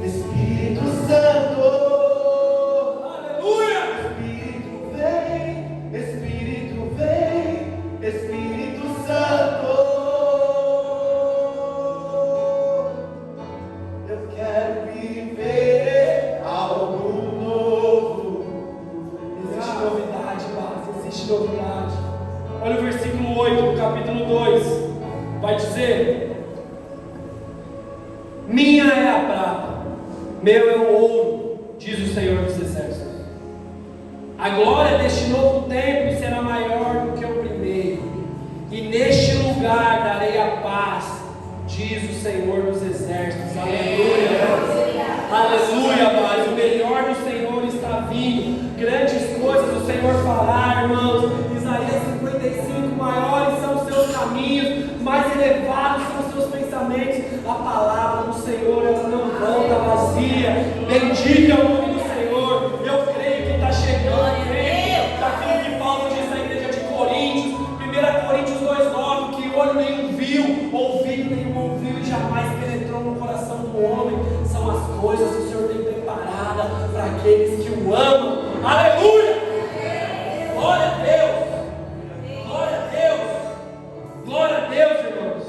Espírito Santo. Aleluia. Espírito vem, Espírito Santo. Eu quero viver algo novo. Existe novidade, Paz. deste novo templo será maior do que o primeiro, e neste lugar darei a paz, diz o Senhor dos Exércitos. Aleluia, aleluia, mas o melhor do Senhor está vindo, grandes coisas o Senhor fará, irmãos. Isaías 55, maiores são os seus caminhos, mais elevados são os seus pensamentos. A palavra do Senhor, ela não volta vazia. Bendito é o nome do Senhor. Eu creio que está chegando, creio daquilo que Paulo diz na igreja de Coríntios, 1 Coríntios 2,9, que olho nenhum viu, ouvido nenhum ouviu e jamais penetrou no coração do homem. São as coisas que o Senhor tem preparada para aqueles que o amam. Aleluia! Glória a Deus! Glória a Deus! Glória a Deus, irmãos!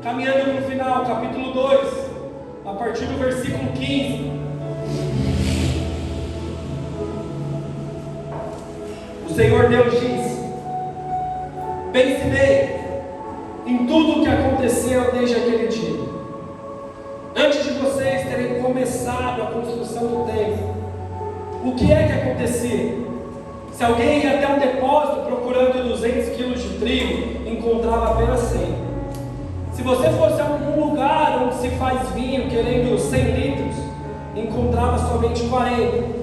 Caminhando para o final, capítulo 2, a partir do versículo 15. O Senhor Deus diz: pense bem em tudo o que aconteceu desde aquele dia. Antes de vocês terem começado a construção do templo, o que é que acontecia? Se alguém ia até um depósito procurando 200 quilos de trigo, encontrava apenas 100. Se você fosse a um lugar onde se faz vinho querendo 100 litros, encontrava somente 40.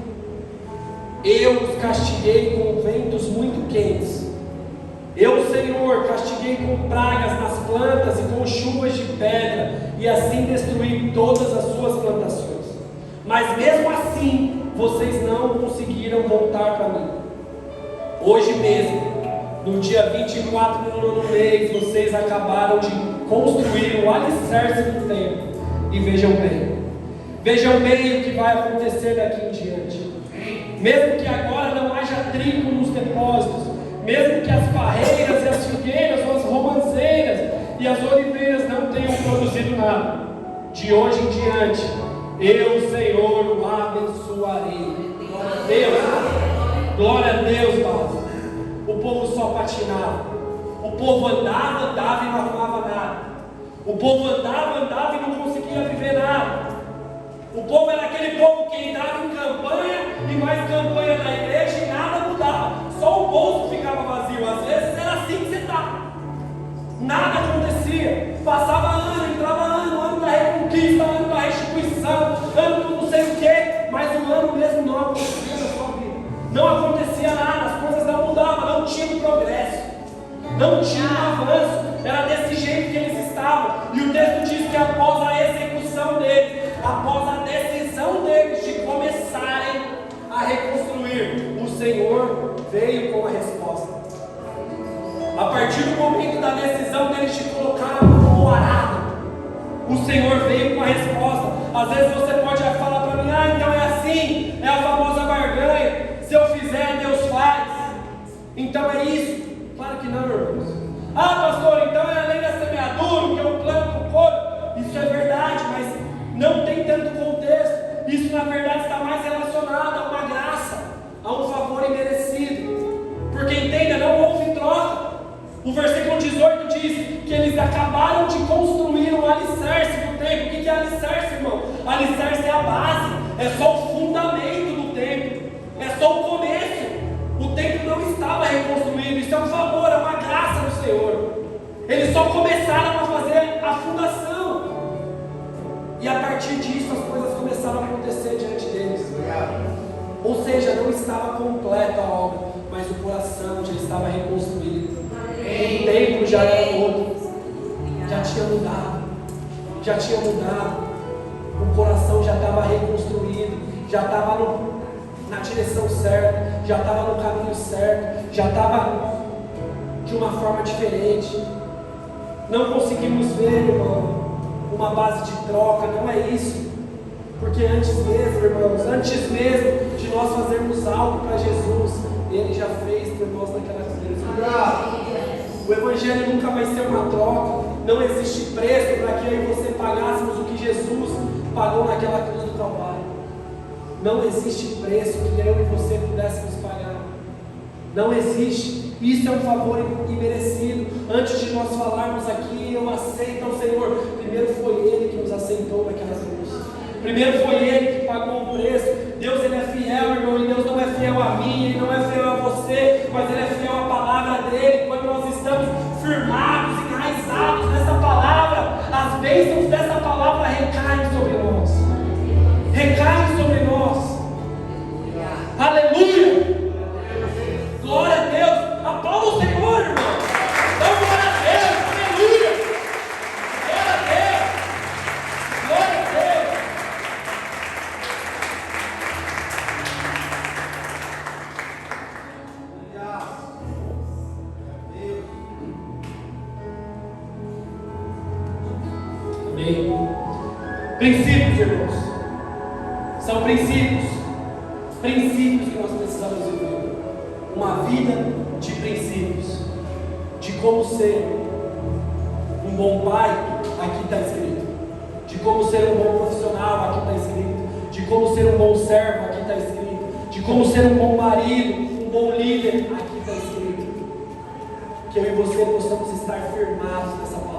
Eu os castiguei com ventos muito quentes. Eu, Senhor, castiguei com pragas nas plantas e com chuvas de pedra, e assim destruí todas as suas plantações. Mas mesmo assim, vocês não conseguiram voltar para mim. Hoje mesmo, no dia 24 do nono mês, vocês acabaram de construir o alicerce do templo. E vejam bem o que vai acontecer daqui em diante. Mesmo que agora não haja trigo nos depósitos, mesmo que as parreiras e as figueiras ou as romãzeiras e as oliveiras não tenham produzido nada, de hoje em diante, eu, Senhor, o abençoarei. Glória a Deus, glória a Deus, Pai. O povo só patinava, o povo andava e não arrumava nada, o povo andava e não conseguia viver nada. O povo era aquele povo que entrava em campanha e mais campanha na igreja e nada mudava, só o bolso ficava vazio. Às vezes era assim que você estava, nada acontecia, passava ano, entrava ano da reconquista, ano da restituição, ano do não sei o que, mas o ano mesmo não acontecia na sua vida, não acontecia nada, as coisas não mudavam, não tinha progresso, não tinha avanço, era desse jeito que eles estavam. E o texto diz que após a execução deles, após a decisão deles de começarem a reconstruir, o Senhor veio com a resposta. A partir do momento da decisão deles de colocar a mão no arado, o Senhor veio com a resposta. Às vezes você pode falar para mim: então é assim, é a famosa barganha, se eu fizer, Deus faz, então é isso. Claro que não, irmãos. Pastor, então é a lei da semeadura, que eu planto o couro. Isso é verdade, mas não tem tanto contexto. Isso na verdade está mais relacionado a uma graça, a um favor imerecido. Porque entenda, não houve troca. O versículo 18 diz que eles acabaram de construir o alicerce do templo. O que é alicerce, irmão? Alicerce é a base, é só o fundamento do templo, é só o começo. O templo não estava reconstruído, isso é um favor, é uma graça do Senhor. Eles só começaram a fazer a fundação, e a partir disso as coisas começaram a acontecer diante deles. Ou seja, não estava completa a obra, mas o coração já estava reconstruído. O templo já era outro, já tinha mudado, o coração já estava reconstruído, já estava na direção certa, já estava no caminho certo, já estava de uma forma diferente. Não conseguimos ver, irmão, uma base de troca, não é isso. Porque antes mesmo, irmãos, antes mesmo de nós fazermos algo para Jesus, Ele já fez por nós naquela cruz. O Evangelho nunca vai ser uma troca. Não existe preço para que eu e você pagássemos o que Jesus pagou naquela cruz do Calvário. Não existe preço que eu e você pudéssemos pagar. Não existe. Isso é um favor imerecido. Antes de nós falarmos aqui, eu aceito ao Senhor. Primeiro foi Ele que nos aceitou naquela cruz. Primeiro foi Ele que pagou o preço. Deus, Ele é fiel, irmão, e Deus não é fiel a mim, Princípios, irmãos. São princípios. Princípios que nós precisamos viver. Uma vida de princípios. De como ser um bom pai, aqui está escrito. De como ser um bom profissional, aqui está escrito. De como ser um bom servo, aqui está escrito. De como ser um bom marido, um bom líder, aqui está escrito. Que eu e você possamos estar firmados nessa palavra.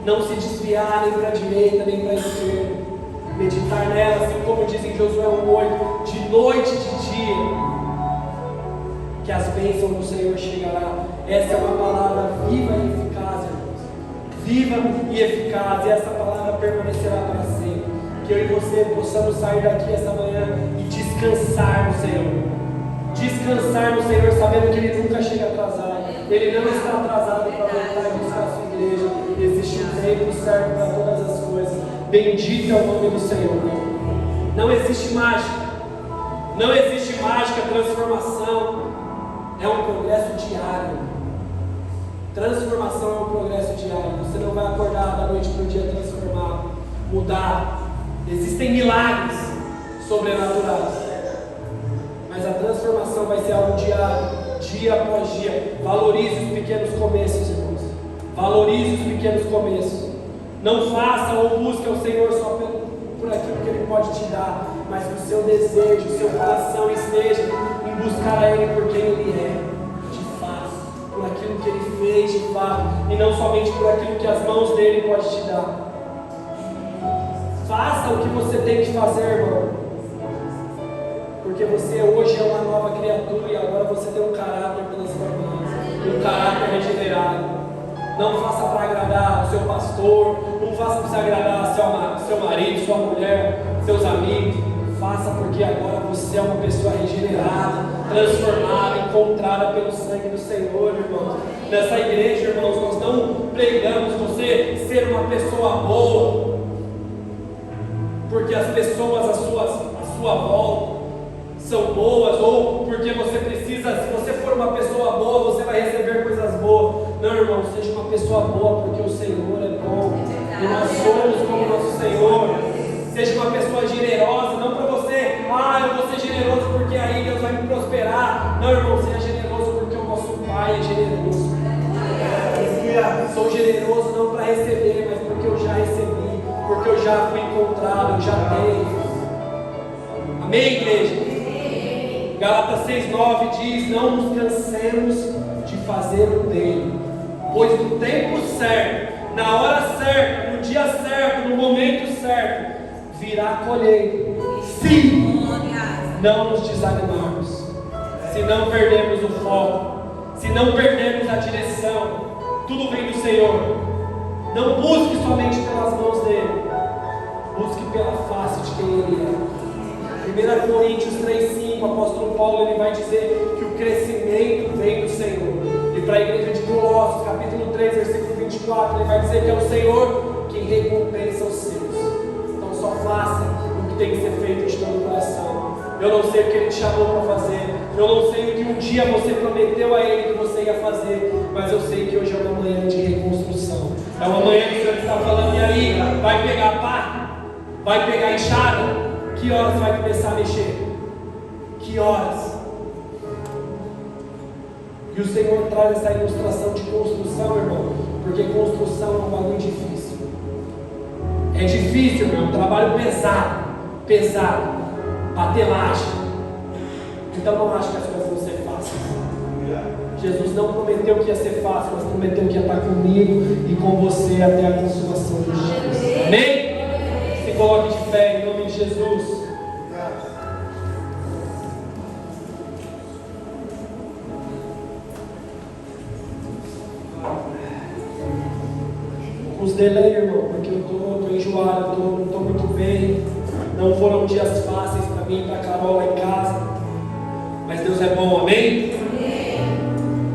Não se desviar nem para a direita, nem para a esquerda. Meditar nela, assim como diz em Josué 1:8, de noite e de dia, que as bênçãos do Senhor chegarão. Essa é uma palavra viva e eficaz, irmãos. Viva e eficaz, e essa palavra permanecerá para sempre. Que eu e você possamos sair daqui essa manhã e descansar no Senhor. Descansar no Senhor, sabendo que Ele nunca chega atrasado. Ele não está atrasado para voltar e buscar a sua igreja. Existe um tempo certo para todas as coisas. Bendito é o nome do Senhor. Não existe mágica. Não existe mágica, transformação. É um progresso diário. Transformação é um progresso diário. Você não vai acordar da noite para o dia transformado, mudar. Existem milagres sobrenaturais. Mas a transformação vai ser algo diário, dia após dia. Valorize os pequenos começos, irmãos. Valorize os pequenos começos. Não faça ou busque ao Senhor só por aquilo que Ele pode te dar, mas que o seu desejo, o seu coração esteja em buscar a Ele por quem Ele é, de fato, por aquilo que Ele fez de fato, e não somente por aquilo que as mãos dEle podem te dar. Faça o que você tem que fazer, irmão. Porque você hoje é uma nova criatura e agora você tem um caráter transformado, um caráter regenerado. Não faça para agradar o seu pastor, não faça para agradar seu marido, sua mulher, seus amigos. Faça porque agora você é uma pessoa regenerada, transformada, encontrada pelo sangue do Senhor, irmãos. Nessa igreja, irmãos, nós não pregamos você ser uma pessoa boa, porque as pessoas à sua volta são boas, ou porque você precisa, se você for uma pessoa boa, você vai receber coisas boas. Não, irmão, seja uma pessoa boa, porque o Senhor é bom, e nós somos como nosso Senhor. Seja uma pessoa generosa, não para você, eu vou ser generoso porque aí Deus vai me prosperar. Não, irmão, seja generoso porque o nosso Pai é generoso. Sou generoso não para receber, mas porque eu já recebi, porque eu já fui encontrado, eu já tenho. Amém, igreja? Gálatas 6:9 diz: não nos cansemos de fazer o bem, pois no tempo certo, na hora certa, no dia certo, no momento certo, virá a colheita, se não nos desanimarmos, se não perdermos o foco, se não perdermos a direção. Tudo vem do Senhor. Não busque somente pelas mãos dele, busque pela face de quem Ele é. 1 Coríntios 3:5, o apóstolo Paulo ele vai dizer que o crescimento vem do Senhor. E para a igreja de Colossos, capítulo 3, versículo 24, ele vai dizer que é o Senhor quem recompensa os seus. Então só faça o que tem que ser feito de todo o coração. Eu não sei o que Ele te chamou para fazer, eu não sei o que um dia você prometeu a Ele que você ia fazer, mas eu sei que hoje é uma manhã de reconstrução. É uma manhã que o Senhor está falando, e aí, vai pegar pá? Vai pegar enxada? Que horas vai começar a mexer? Que horas? E o Senhor traz essa ilustração de construção, irmão, porque construção é um bagulho difícil. É difícil, irmão, é um trabalho pesado, patelagem. Então não acho que as coisas vão ser fáceis. Jesus não prometeu que ia ser fácil, mas prometeu que ia estar comigo e com você até a consumação dos dias. Amém? Se coloque de pé em nome de Jesus. Os delay, irmão, porque eu estou enjoado, não estou muito bem. Não foram dias fáceis para mim e para a Carol lá em casa. Mas Deus é bom, amém?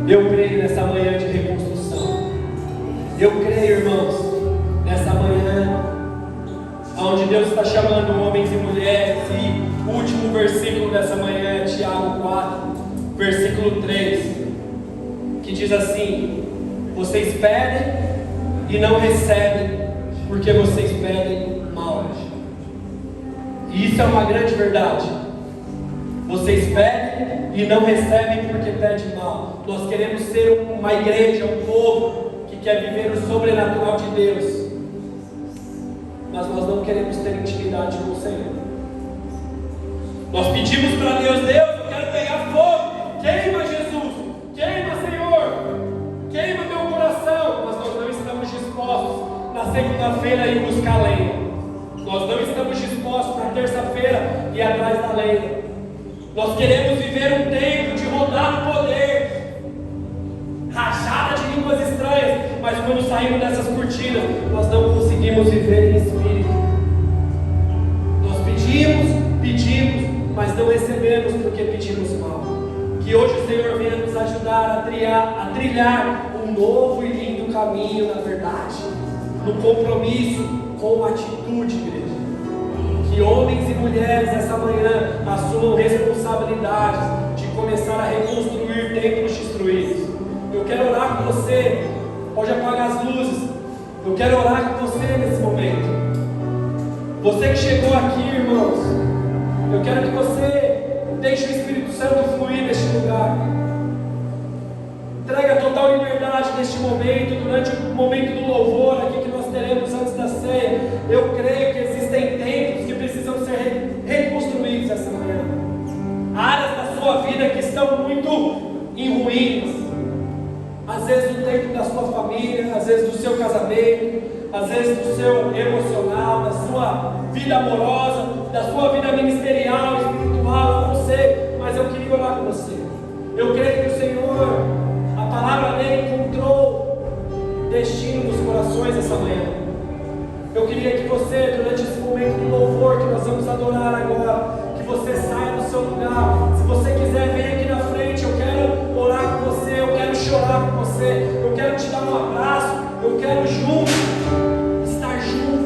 Eu creio nessa manhã de reconstrução. Eu creio, irmãos, nessa manhã onde Deus está chamando homens e mulheres. E o último versículo dessa manhã é Tiago 4, versículo 3, que diz assim: vocês pedem e não recebem, porque vocês pedem mal. E isso é uma grande verdade. Vocês pedem e não recebem porque pedem mal. Nós queremos ser uma igreja, um povo que quer viver o sobrenatural de Deus. Mas nós não queremos ter intimidade com o Senhor. Nós pedimos para Deus: Deus, eu quero pegar fogo. Queima, Jesus. Queima, Senhor. Queima meu coração. Mas nós não estamos dispostos na segunda-feira ir buscar lenha. Nós não estamos dispostos na terça-feira ir atrás da lenha. Nós queremos viver um tempo de rodar no poder, rajada de línguas estranhas, mas quando saímos dessas cortinas, nós não conseguimos viver em espírito. Nós pedimos, mas não recebemos porque pedimos mal. Que hoje o Senhor venha nos ajudar a trilhar um novo e lindo caminho na verdade, no compromisso com a atitude, igreja. Que homens e mulheres essa manhã assumam responsabilidades de começar a reconstruir templos destruídos. Eu quero orar com você. Pode apagar as luzes. Eu quero orar com você nesse momento. Você que chegou aqui, irmãos, eu quero que você deixe o Espírito Santo fluir neste lugar. Entrega total liberdade neste momento, durante o momento do louvor aqui que nós teremos antes da ceia. Eu creio que existem templos que precisam ser reconstruídos essa manhã. Áreas da sua vida que estão muito em ruínas. Às vezes o templo da sua família, às vezes do seu casamento, às vezes do seu emocional, da sua vida amorosa, da sua vida ministerial, espiritual, eu não sei, mas eu queria orar com você. Eu creio que o Senhor, a palavra dele encontrou destino nos corações essa manhã. Eu queria que você, durante esse momento de louvor que nós vamos adorar agora, que você saia do seu lugar. Se você quiser, vem aqui na frente. Eu quero orar com você, eu quero chorar com você, eu quero te dar um abraço, eu quero estar junto,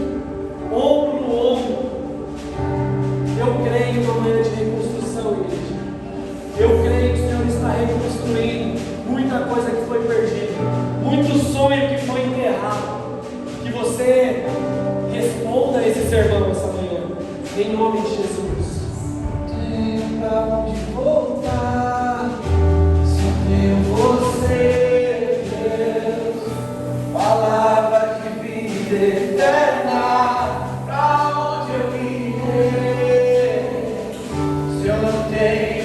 ombro no ombro. Eu creio numa manhã de reconstrução, igreja. Eu creio que o Senhor está reconstruindo muita coisa que foi perdida, muito sonho que foi enterrado. Que você responda a esse sermão essa manhã, em nome de Jesus. Tem pra onde voltar, só tenho você, Deus. Palavra de vida eterna, pra onde eu irei, se eu não tenho